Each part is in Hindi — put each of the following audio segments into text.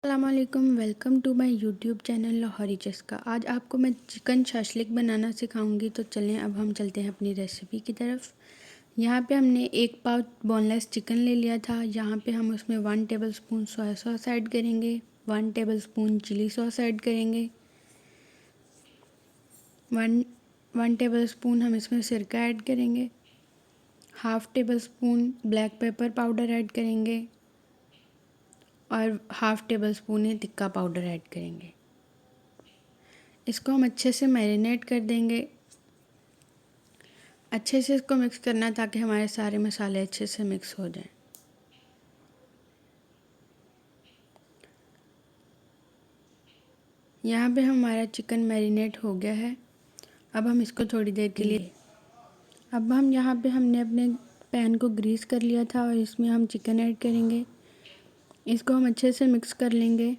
अस्सलामुअलैकुम, welcome to my YouTube channel Lahori Chaska. आज आपको मैं चिकन शाशलिक बनाना सिखाऊंगी। तो चलें अब हम चलते हैं अपनी रेसिपी की तरफ। यहाँ पे हमने 1 पाव बोनलेस चिकन ले लिया था। यहाँ पे हम उसमें 1 टेबलस्पून सोया सॉस ऐड करेंगे, 1 टेबलस्पून चिली सॉस ऐड करेंगे, 1 टेबलस्पून हम इसमें सिरका ऐड करेंगे, half tablespoon black pepper powder add करेंगे और हाफ़ टेबल स्पून ही टिक्का पाउडर ऐड करेंगे। इसको हम अच्छे से मैरिनेट कर देंगे। अच्छे से इसको मिक्स करना ताकि हमारे सारे मसाले अच्छे से मिक्स हो जाएं। यहाँ पे हमारा चिकन मैरिनेट हो गया है। अब हम इसको थोड़ी देर के लिए अब हम यहाँ पे हमने अपने पैन को ग्रीस कर लिया था और इसमें हम चिकन ऐड करेंगे। इसको हम अच्छे से मिक्स कर लेंगे।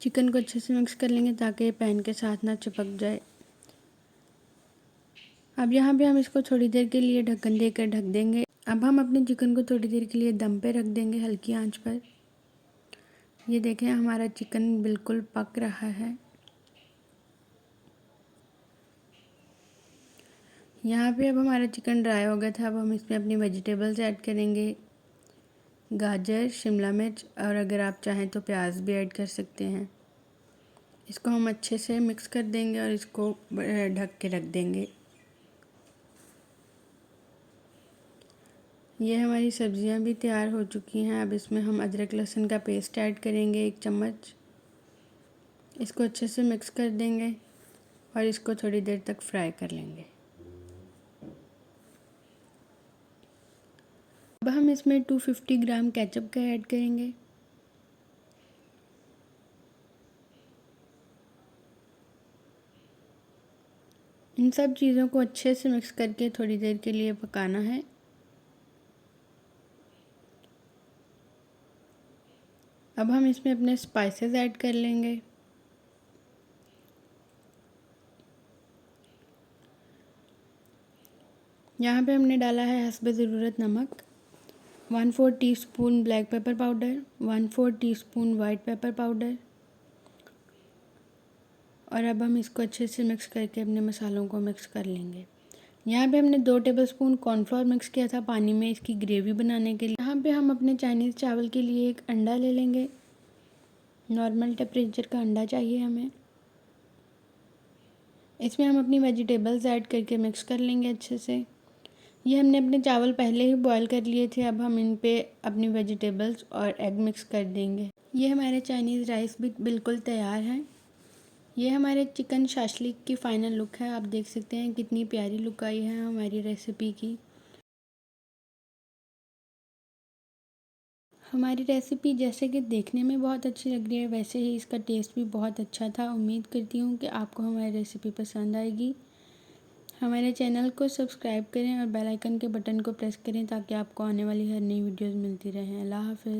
चिकन को अच्छे से मिक्स कर लेंगे ताकि पैन के साथ ना चिपक जाए। अब यहाँ पे हम इसको थोड़ी देर के लिए ढक्कन देकर ढक देंगे। अब हम अपने चिकन को थोड़ी देर के लिए दम पे रख देंगे हल्की आंच पर। ये देखें हमारा चिकन बिल्कुल पक रहा है। यहाँ पे अब हमारा चिकन ड्राई हो गया था। अब हम इसमें अपनी वेजिटेबल्स ऐड करेंगे, गाजर, शिमला मिर्च और अगर आप चाहें तो प्याज भी ऐड कर सकते हैं। इसको हम अच्छे से मिक्स कर देंगे और इसको ढक के रख देंगे। ये हमारी सब्जियां भी तैयार हो चुकी हैं। अब इसमें हम अदरक लहसुन का पेस्ट ऐड करेंगे 1 चम्मच। इसको अच्छे से मिक्स कर देंगे और इसको थोड़ी देर तक फ्राई कर लेंगे। अब हम इसमें 250 ग्राम केचप का ऐड करेंगे। इन सब चीज़ों को अच्छे से मिक्स करके थोड़ी देर के लिए पकाना है। अब हम इसमें अपने स्पाइसेस ऐड कर लेंगे। यहाँ पे हमने डाला है हस्बे ज़रूरत नमक, 1/4 teaspoon black pepper powder, 1/4 teaspoon white pepper powder और अब हम इसको अच्छे से मिक्स करके अपने मसालों को मिक्स कर लेंगे। यहाँ पे हमने 2 टेबलस्पून कॉर्नफ्लोर मिक्स किया था पानी में इसकी ग्रेवी बनाने के लिए। यहाँ पे हम अपने चाइनीज़ चावल के लिए एक अंडा ले लेंगे। नॉर्मल टेम्परेचर का अंडा चाहिए हमें। इसमें हम अपनी वेजिटेबल्स ऐड करके मिक्स कर लेंगे अच्छे से। ये हमने अपने चावल पहले ही बॉईल कर लिए थे। अब हम इन पे अपनी वेजिटेबल्स और एग मिक्स कर देंगे। ये हमारे चाइनीज़ राइस भी बिल्कुल तैयार हैं। ये हमारे चिकन शाशलिक की फ़ाइनल लुक है। आप देख सकते हैं कितनी प्यारी लुक आई है हमारी रेसिपी की। हमारी रेसिपी जैसे कि देखने में बहुत अच्छी लग रही है, वैसे ही इसका टेस्ट भी बहुत अच्छा था। उम्मीद करती हूँ कि आपको हमारी रेसिपी पसंद आएगी। हमारे चैनल को सब्सक्राइब करें और बेल आइकन के बटन को प्रेस करें ताकि आपको आने वाली हर नई वीडियोज़ मिलती रहें। अल्लाह हाफ़िज़।